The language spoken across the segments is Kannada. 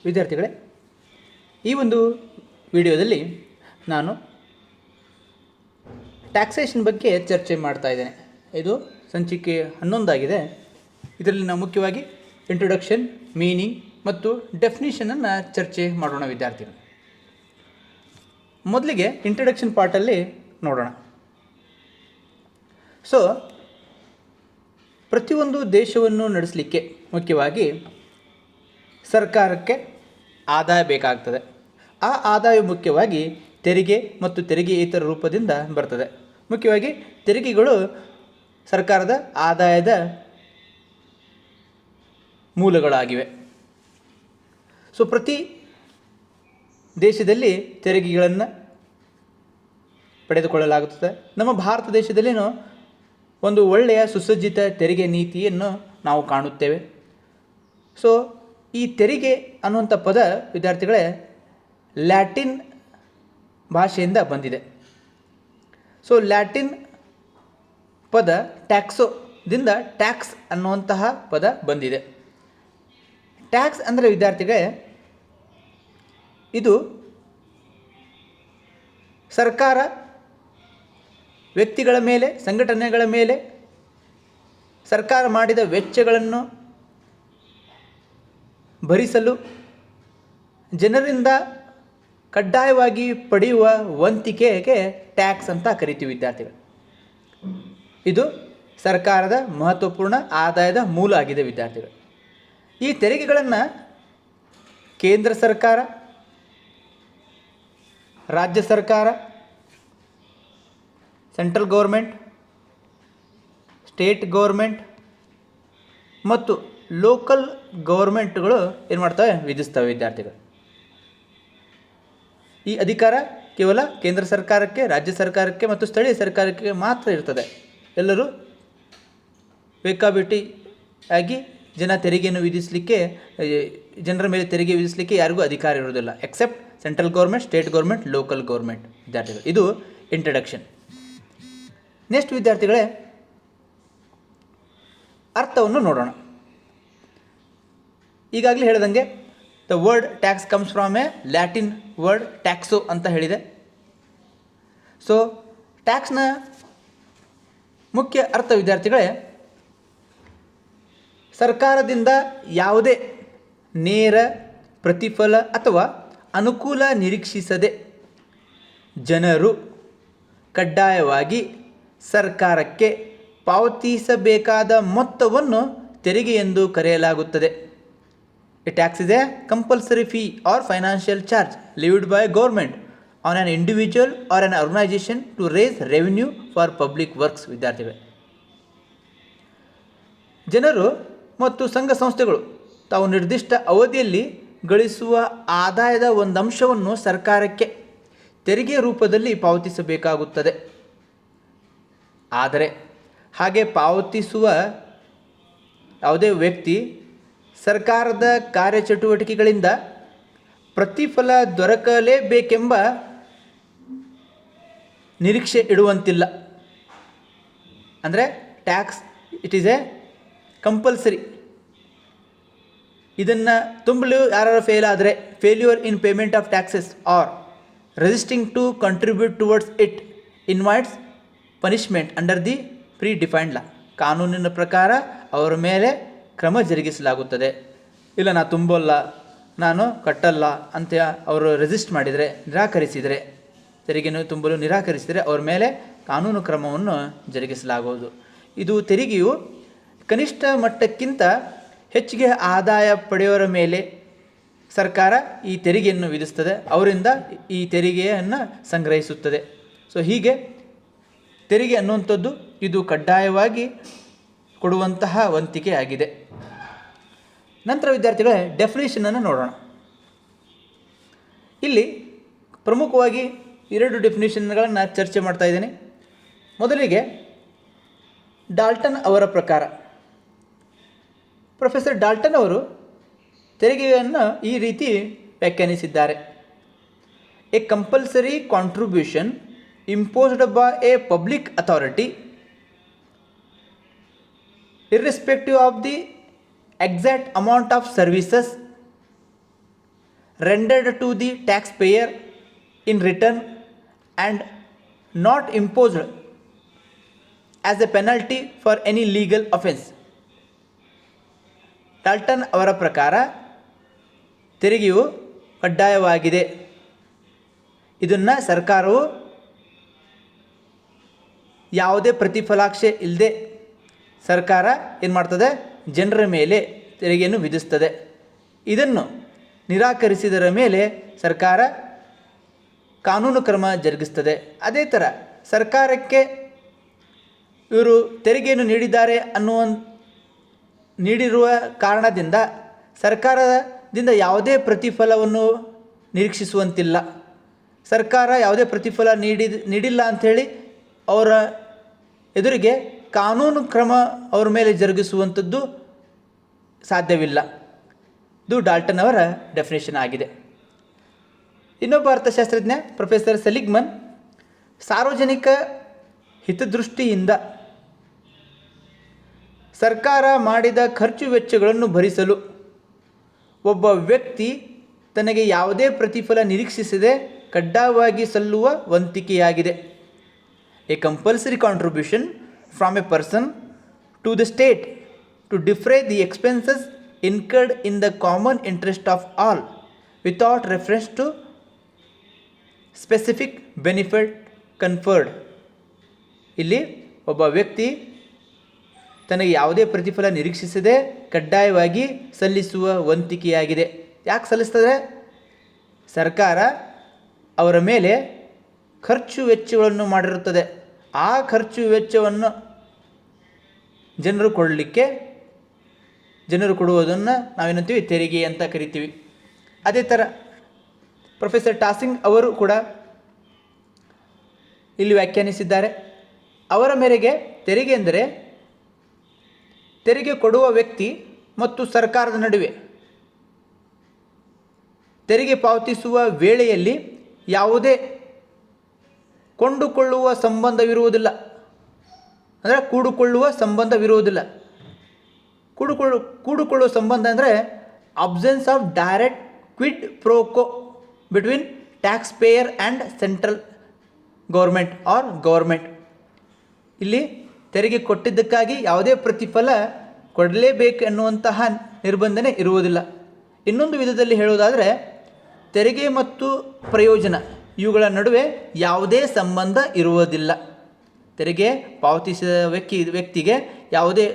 ವಿದ್ಯಾರ್ಥಿಗಳೇ, ಈ ಒಂದು ವಿಡಿಯೋದಲ್ಲಿ ನಾನು ಟ್ಯಾಕ್ಸೇಷನ್ ಬಗ್ಗೆ ಚರ್ಚೆ ಮಾಡ್ತಾ ಇದ್ದೇನೆ. ಇದು ಸಂಚಿಕೆ 11 ಆಗಿದೆ. ಇದರಲ್ಲಿ ನಾವು ಮುಖ್ಯವಾಗಿ ಇಂಟ್ರೊಡಕ್ಷನ್, ಮೀನಿಂಗ್ ಮತ್ತು ಡೆಫಿನಿಷನನ್ನು ಚರ್ಚೆ ಮಾಡೋಣ ವಿದ್ಯಾರ್ಥಿಗಳು. ಮೊದಲಿಗೆ ಇಂಟ್ರೊಡಕ್ಷನ್ ಪಾರ್ಟಲ್ಲಿ ನೋಡೋಣ. ಸೊ ಪ್ರತಿಯೊಂದು ದೇಶವನ್ನು ನಡೆಸಲಿಕ್ಕೆ ಮುಖ್ಯವಾಗಿ ಸರ್ಕಾರಕ್ಕೆ ಆದಾಯ ಬೇಕಾಗ್ತದೆ. ಆ ಆದಾಯ ಮುಖ್ಯವಾಗಿ ತೆರಿಗೆ ಮತ್ತು ತೆರಿಗೆಯೇತರ ರೂಪದಿಂದ ಬರ್ತದೆ. ಮುಖ್ಯವಾಗಿ ತೆರಿಗೆಗಳು ಸರ್ಕಾರದ ಆದಾಯದ ಮೂಲಗಳಾಗಿವೆ. ಸೊ ಪ್ರತಿ ದೇಶದಲ್ಲಿ ತೆರಿಗೆಗಳನ್ನು ಪಡೆದುಕೊಳ್ಳಲಾಗುತ್ತದೆ. ನಮ್ಮ ಭಾರತ ದೇಶದಲ್ಲಿನೂ ಒಂದು ಒಳ್ಳೆಯ ಸುಸಜ್ಜಿತ ತೆರಿಗೆ ನೀತಿಯನ್ನು ನಾವು ಕಾಣುತ್ತೇವೆ. ಸೊ ಈ ತೆರಿಗೆ ಅನ್ನುವಂಥ ಪದ ವಿದ್ಯಾರ್ಥಿಗಳೇ ಲ್ಯಾಟಿನ್ ಭಾಷೆಯಿಂದ ಬಂದಿದೆ. ಸೊ ಲ್ಯಾಟಿನ್ ಪದ ಟ್ಯಾಕ್ಸೋದಿಂದ ಟ್ಯಾಕ್ಸ್ ಅನ್ನುವಂತಹ ಪದ ಬಂದಿದೆ. ಟ್ಯಾಕ್ಸ್ ಅಂದರೆ ವಿದ್ಯಾರ್ಥಿಗಳೇ ಇದು ಸರ್ಕಾರ ವ್ಯಕ್ತಿಗಳ ಮೇಲೆ, ಸಂಘಟನೆಗಳ ಮೇಲೆ ಸರ್ಕಾರ ಮಾಡಿದ ವೆಚ್ಚಗಳನ್ನು ಭರಿಸಲು ಜನರಿಂದ ಕಡ್ಡಾಯವಾಗಿ ಪಡೆಯುವ ವಂತಿಕೆಗೆ ಟ್ಯಾಕ್ಸ್ ಅಂತ ಕರಿತೀವಿ ವಿದ್ಯಾರ್ಥಿಗಳು. ಇದು ಸರ್ಕಾರದ ಮಹತ್ವಪೂರ್ಣ ಆದಾಯದ ಮೂಲ ಆಗಿದೆ ವಿದ್ಯಾರ್ಥಿಗಳು. ಈ ತೆರಿಗೆಗಳನ್ನು ಕೇಂದ್ರ ಸರ್ಕಾರ, ರಾಜ್ಯ ಸರ್ಕಾರ, ಸೆಂಟ್ರಲ್ ಗೌರ್ಮೆಂಟ್, ಸ್ಟೇಟ್ ಗೌರ್ಮೆಂಟ್ ಮತ್ತು ಲೋಕಲ್ ಗೌರ್ಮೆಂಟ್ಗಳು ಏನು ಮಾಡ್ತವೆ, ವಿಧಿಸ್ತವೆ ವಿದ್ಯಾರ್ಥಿಗಳು. ಈ ಅಧಿಕಾರ ಕೇವಲ ಕೇಂದ್ರ ಸರ್ಕಾರಕ್ಕೆ, ರಾಜ್ಯ ಸರ್ಕಾರಕ್ಕೆ ಮತ್ತು ಸ್ಥಳೀಯ ಸರ್ಕಾರಕ್ಕೆ ಮಾತ್ರ ಇರ್ತದೆ. ಎಲ್ಲರೂ ಬೇಕಾಬಿಟ್ಟಿ ಆಗಿ ತೆರಿಗೆಯನ್ನು ವಿಧಿಸಲಿಕ್ಕೆ, ಜನರ ಮೇಲೆ ತೆರಿಗೆ ವಿಧಿಸಲಿಕ್ಕೆ ಯಾರಿಗೂ ಅಧಿಕಾರ ಇರುವುದಿಲ್ಲ, except central government, state government, local government ವಿದ್ಯಾರ್ಥಿಗಳು. ಇದು ಇಂಟ್ರಡಕ್ಷನ್. ನೆಕ್ಸ್ಟ್ ವಿದ್ಯಾರ್ಥಿಗಳೇ ಅರ್ಥವನ್ನು ನೋಡೋಣ. ಈಗಾಗಲೇ ಹೇಳಿದಂಗೆ the word tax comes from a Latin word ಟ್ಯಾಕ್ಸೋ ಅಂತ ಹೇಳಿದೆ. ಸೊ ಟ್ಯಾಕ್ಸ್ನ ಮುಖ್ಯ ಅರ್ಥ ವಿದ್ಯಾರ್ಥಿಗಳೇ ಸರ್ಕಾರದಿಂದ ಯಾವುದೇ ನೇರ ಪ್ರತಿಫಲ ಅಥವಾ ಅನುಕೂಲ ನಿರೀಕ್ಷಿಸದೆ ಜನರು ಕಡ್ಡಾಯವಾಗಿ ಸರ್ಕಾರಕ್ಕೆ ಪಾವತಿಸಬೇಕಾದ ಮೊತ್ತವನ್ನು ತೆರಿಗೆ ಎಂದು ಕರೆಯಲಾಗುತ್ತದೆ. A tax is a compulsory fee or financial charge levied by a government on an individual or an organization to raise revenue for public works ವಿದ್ಯಾರ್ಥಿಗಳೇ. ಜನರು ಮತ್ತು ಸಂಘ ಸಂಸ್ಥೆಗಳು ತಾವು ನಿರ್ದಿಷ್ಟ ಅವಧಿಯಲ್ಲಿ ಗಳಿಸುವ ಆದಾಯದ ಒಂದು ಅಂಶವನ್ನು ಸರ್ಕಾರಕ್ಕೆ ತೆರಿಗೆ ರೂಪದಲ್ಲಿ ಪಾವತಿಸಬೇಕಾಗುತ್ತದೆ. ಆದರೆ ಹಾಗೆ ಪಾವತಿಸುವ ಯಾವುದೇ ವ್ಯಕ್ತಿ ಸರ್ಕಾರದ ಕಾರ್ಯಚಟುವಟಿಕೆಗಳಿಂದ ಪ್ರತಿಫಲ ದೊರಕಲೇಬೇಕೆಂಬ ನಿರೀಕ್ಷೆ ಇಡುವಂತಿಲ್ಲ. ಅಂದರೆ tax it is a compulsory. ಇದನ್ನು ತುಂಬಲು ಯಾರು ಫೇಲ್ ಆದರೆ, failure in payment of taxes or resisting to contribute towards it invites punishment under the predefined law. ಕಾನೂನಿನ ಪ್ರಕಾರ ಅವರ ಮೇಲೆ ಕ್ರಮ ಜರುಗಿಸಲಾಗುತ್ತದೆ. ಇಲ್ಲ ನಾನು ತುಂಬಲ್ಲ, ನಾನು ಕಟ್ಟಲ್ಲ ಅಂತ ಅವರು ರೆಸಿಸ್ಟ್ ಮಾಡಿದರೆ, ನಿರಾಕರಿಸಿದರೆ, ತೆರಿಗೆಯನ್ನು ತುಂಬಲು ನಿರಾಕರಿಸಿದರೆ ಅವರ ಮೇಲೆ ಕಾನೂನು ಕ್ರಮವನ್ನು ಜರುಗಿಸಲಾಗುವುದು. ಇದು ತೆರಿಗೆಯು ಕನಿಷ್ಠ ಮಟ್ಟಕ್ಕಿಂತ ಹೆಚ್ಚಿಗೆ ಆದಾಯ ಪಡೆಯೋರ ಮೇಲೆ ಸರ್ಕಾರ ಈ ತೆರಿಗೆಯನ್ನು ವಿಧಿಸ್ತದೆ, ಅವರಿಂದ ಈ ತೆರಿಗೆಯನ್ನು ಸಂಗ್ರಹಿಸುತ್ತದೆ. ಸೊ ಹೀಗೆ ತೆರಿಗೆ ಅನ್ನುವಂಥದ್ದು ಇದು ಕಡ್ಡಾಯವಾಗಿ ಕೊಡುವಂತಹ ವಂತಿಕೆ ಆಗಿದೆ. ನಂತರ ವಿದ್ಯಾರ್ಥಿಗಳೇ ಡೆಫಿನೇಷನನ್ನು ನೋಡೋಣ. ಇಲ್ಲಿ ಪ್ರಮುಖವಾಗಿ 2 ಡೆಫಿನೇಷನ್ಗಳನ್ನು ಚರ್ಚೆ ಮಾಡ್ತಾ ಇದ್ದೇನೆ. ಮೊದಲಿಗೆ ಡಾಲ್ಟನ್ ಅವರ ಪ್ರಕಾರ, ಪ್ರೊಫೆಸರ್ ಡಾಲ್ಟನ್ ಅವರು ತೆರಿಗೆಯನ್ನು ಈ ರೀತಿ ವ್ಯಾಖ್ಯಾನಿಸಿದ್ದಾರೆ. A compulsory contribution imposed by a public authority irrespective of the exact amount of services rendered to the taxpayer in return and not imposed as a penalty for any legal offense. Dalton ಅವರ ಪ್ರಕಾರ ತೆರಿಗೆಯು ಕಡ್ಡಾಯವಾಗಿದೆ. ಇದನ್ನು ಸರ್ಕಾರವು ಯಾವುದೇ ಪ್ರತಿಫಲಾಪೇಕ್ಷೆ ಇಲ್ಲದೆ ಸರ್ಕಾರ ಏನು ಮಾಡ್ತದೆ, ಜನರ ಮೇಲೆ ತೆರಿಗೆಯನ್ನು ವಿಧಿಸ್ತದೆ. ಇದನ್ನು ನಿರಾಕರಿಸಿದರ ಮೇಲೆ ಸರ್ಕಾರ ಕಾನೂನು ಕ್ರಮ ಜರುಗಿಸ್ತದೆ. ಅದೇ ಥರ ಸರ್ಕಾರಕ್ಕೆ ಇವರು ತೆರಿಗೆಯನ್ನು ನೀಡಿದ್ದಾರೆ ನೀಡಿರುವ ಕಾರಣದಿಂದ ಸರ್ಕಾರದಿಂದ ಯಾವುದೇ ಪ್ರತಿಫಲವನ್ನು ನಿರೀಕ್ಷಿಸುವಂತಿಲ್ಲ. ಸರ್ಕಾರ ಯಾವುದೇ ಪ್ರತಿಫಲ ನೀಡಿಲ್ಲ ಅಂಥೇಳಿ ಅವರ ಎದುರಿಗೆ ಕಾನೂನು ಕ್ರಮ ಅವರ ಮೇಲೆ ಜರುಗಿಸುವಂಥದ್ದು ಸಾಧ್ಯವಿಲ್ಲ. ಇದು ಡಾಲ್ಟನ್ ಅವರ ಡೆಫಿನೇಷನ್ ಆಗಿದೆ. ಇನ್ನೊಬ್ಬ ಅರ್ಥಶಾಸ್ತ್ರಜ್ಞ ಪ್ರೊಫೆಸರ್ ಸೆಲಿಗ್ಮನ್ ಸಾರ್ವಜನಿಕ ಹಿತದೃಷ್ಟಿಯಿಂದ ಸರ್ಕಾರ ಮಾಡಿದ ಖರ್ಚು ವೆಚ್ಚಗಳನ್ನು ಭರಿಸಲು ಒಬ್ಬ ವ್ಯಕ್ತಿ ತನಗೆ ಯಾವುದೇ ಪ್ರತಿಫಲ ನಿರೀಕ್ಷಿಸದೆ ಕಡ್ಡಾಯವಾಗಿ ಸಲ್ಲುವ ವಂತಿಕೆಯಾಗಿದೆ. A compulsory contribution from a person to the state to defray the expenses incurred in the common interest of all without reference to specific benefit conferred. ಇಲ್ಲಿ ಒಬ್ಬ ವ್ಯಕ್ತಿ ತನಗೆ ಯಾವುದೇ ಪ್ರತಿಫಲ ನಿರೀಕ್ಷಿಸದೆ ಕಡ್ಡಾಯವಾಗಿ ಸಲ್ಲಿಸುವ ವಂತಿಕೆಯಾಗಿದೆ. ಯಾಕೆ ಸಲ್ಲಿಸ್ತದೆ? ಸರ್ಕಾರ ಅವರ ಮೇಲೆ ಖರ್ಚು ವೆಚ್ಚಗಳನ್ನು ಮಾಡಿರುತ್ತದೆ. ಆ ಖರ್ಚು ವೆಚ್ಚವನ್ನು ಜನರು ಕೊಡುವುದನ್ನು ನಾವೇನಂತೀವಿ, ತೆರಿಗೆ ಅಂತ ಕರಿತೀವಿ. ಅದೇ ಥರ ಪ್ರೊಫೆಸರ್ ಟಾಸಿಂಗ್ ಅವರು ಕೂಡ ಇಲ್ಲಿ ವ್ಯಾಖ್ಯಾನಿಸಿದ್ದಾರೆ. ಅವರ ಮೇರೆಗೆ ತೆರಿಗೆ ಎಂದರೆ ತೆರಿಗೆ ಕೊಡುವ ವ್ಯಕ್ತಿ ಮತ್ತು ಸರ್ಕಾರದ ನಡುವೆ ತೆರಿಗೆ ಪಾವತಿಸುವ ವೇಳೆಯಲ್ಲಿ ಯಾವುದೇ ಕೊಂಡುಕೊಳ್ಳುವ ಸಂಬಂಧವಿರುವುದಿಲ್ಲ. ಅಂದರೆ ಕೂಡಿಕೊಳ್ಳುವ ಸಂಬಂಧವಿರುವುದಿಲ್ಲ. ಕೂಡಿಕೊಳ್ಳುವ ಸಂಬಂಧ ಅಂದರೆ absence of direct quid pro quo between taxpayer and central government or government. ಇಲ್ಲಿ ತೆರಿಗೆ ಕೊಟ್ಟಿದ್ದಕ್ಕಾಗಿ ಯಾವುದೇ ಪ್ರತಿಫಲ ಕೊಡಲೇಬೇಕು ಎನ್ನುವಂತಹ ನಿರ್ಬಂಧನೆ ಇರುವುದಿಲ್ಲ. ಇನ್ನೊಂದು ವಿಧದಲ್ಲಿ ಹೇಳುವುದಾದರೆ ತೆರಿಗೆ ಮತ್ತು ಪ್ರಯೋಜನ ಇವುಗಳ ನಡುವೆ ಯಾವುದೇ ಸಂಬಂಧ ಇರುವುದಿಲ್ಲ. ತೆರಿಗೆ ಪಾವತಿಸಿದ ವ್ಯಕ್ತಿಗೆ ಯಾವುದೇ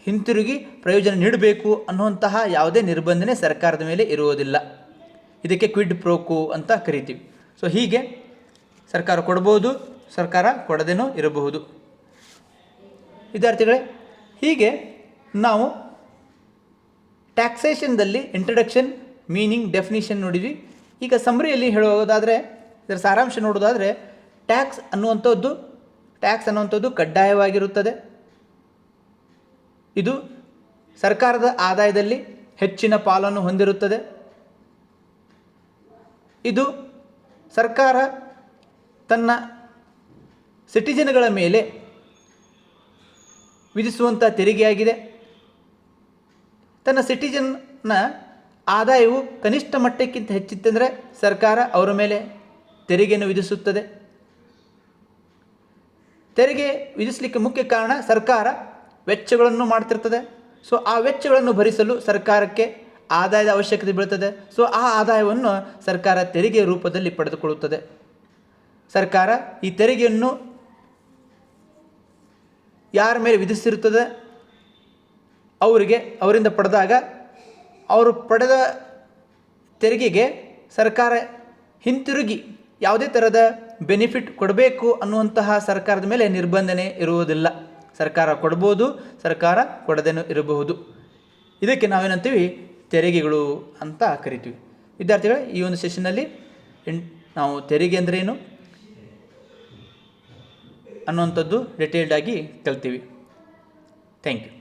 ಹಿಂತಿರುಗಿ ಪ್ರಯೋಜನ ನೀಡಬೇಕು ಅನ್ನುವಂತಹ ಯಾವುದೇ ನಿರ್ಬಂಧನೆ ಸರ್ಕಾರದ ಮೇಲೆ ಇರುವುದಿಲ್ಲ. ಇದಕ್ಕೆ ಕ್ವಿಡ್ ಪ್ರೋಕೋ ಅಂತ ಕರಿತೀವಿ. ಸೊ ಹೀಗೆ ಸರ್ಕಾರ ಕೊಡ್ಬೋದು, ಸರ್ಕಾರ ಕೊಡದೇನೂ ಇರಬಹುದು. ವಿದ್ಯಾರ್ಥಿಗಳೇ, ಹೀಗೆ ನಾವು ಟ್ಯಾಕ್ಸೇಷನ್ದಲ್ಲಿ ಇಂಟ್ರಡಕ್ಷನ್, ಮೀನಿಂಗ್, ಡೆಫಿನಿಷನ್ ನೋಡಿದ್ವಿ. ಈಗ ಸಮ್ಮರಿಯಲ್ಲಿ ಹೇಳುವುದಾದರೆ, ಇದರ ಸಾರಾಂಶ ನೋಡೋದಾದರೆ, ಟ್ಯಾಕ್ಸ್ ಅನ್ನುವಂಥದ್ದು ಕಡ್ಡಾಯವಾಗಿರುತ್ತದೆ. ಇದು ಸರ್ಕಾರದ ಆದಾಯದಲ್ಲಿ ಹೆಚ್ಚಿನ ಪಾಲನ್ನು ಹೊಂದಿರುತ್ತದೆ. ಇದು ಸರ್ಕಾರ ತನ್ನ ಸಿಟಿಜನ್ಗಳ ಮೇಲೆ ವಿಧಿಸುವಂಥ ತೆರಿಗೆಯಾಗಿದೆ. ತನ್ನ ಸಿಟಿಜನ್ನ ಆದಾಯವು ಕನಿಷ್ಠ ಮಟ್ಟಕ್ಕಿಂತ ಹೆಚ್ಚಿತ್ತಂದರೆ ಸರ್ಕಾರ ಅವರ ಮೇಲೆ ತೆರಿಗೆಯನ್ನು ವಿಧಿಸುತ್ತದೆ. ತೆರಿಗೆ ವಿಧಿಸಲಿಕ್ಕೆ ಮುಖ್ಯ ಕಾರಣ ಸರ್ಕಾರ ವೆಚ್ಚಗಳನ್ನು ಮಾಡ್ತಿರ್ತದೆ. ಸೊ ಆ ವೆಚ್ಚಗಳನ್ನು ಭರಿಸಲು ಸರ್ಕಾರಕ್ಕೆ ಆದಾಯದ ಅವಶ್ಯಕತೆ ಬೀಳುತ್ತದೆ. ಸೊ ಆ ಆದಾಯವನ್ನು ಸರ್ಕಾರ ತೆರಿಗೆ ರೂಪದಲ್ಲಿ ಪಡೆದುಕೊಳ್ಳುತ್ತದೆ. ಸರ್ಕಾರ ಈ ತೆರಿಗೆಯನ್ನು ಯಾರ ಮೇಲೆ ವಿಧಿಸಿರುತ್ತದೆ ಅವರಿಂದ ಪಡೆದಾಗ ಅವರು ಪಡೆದ ತೆರಿಗೆಗೆ ಸರ್ಕಾರ ಹಿಂತಿರುಗಿ ಯಾವುದೇ ಥರದ ಬೆನಿಫಿಟ್ ಕೊಡಬೇಕು ಅನ್ನುವಂತಹ ಸರ್ಕಾರದ ಮೇಲೆ ನಿರ್ಬಂಧನೆ ಇರುವುದಿಲ್ಲ. ಸರ್ಕಾರ ಕೊಡ್ಬೋದು, ಸರ್ಕಾರ ಕೊಡದೇನೂ ಇರಬಹುದು. ಇದಕ್ಕೆ ನಾವೇನಂತೀವಿ, ತೆರಿಗೆಗಳು ಅಂತ ಕರಿತೀವಿ. ವಿದ್ಯಾರ್ಥಿಗಳೇ, ಈ ಒಂದು ಸೆಷನ್ನಲ್ಲಿ ನಾವು ತೆರಿಗೆ ಅಂದ್ರೇನು ಅನ್ನುವಂಥದ್ದು ಡಿಟೇಲ್ಡಾಗಿ ಕಲ್ತೀವಿ. Thank you.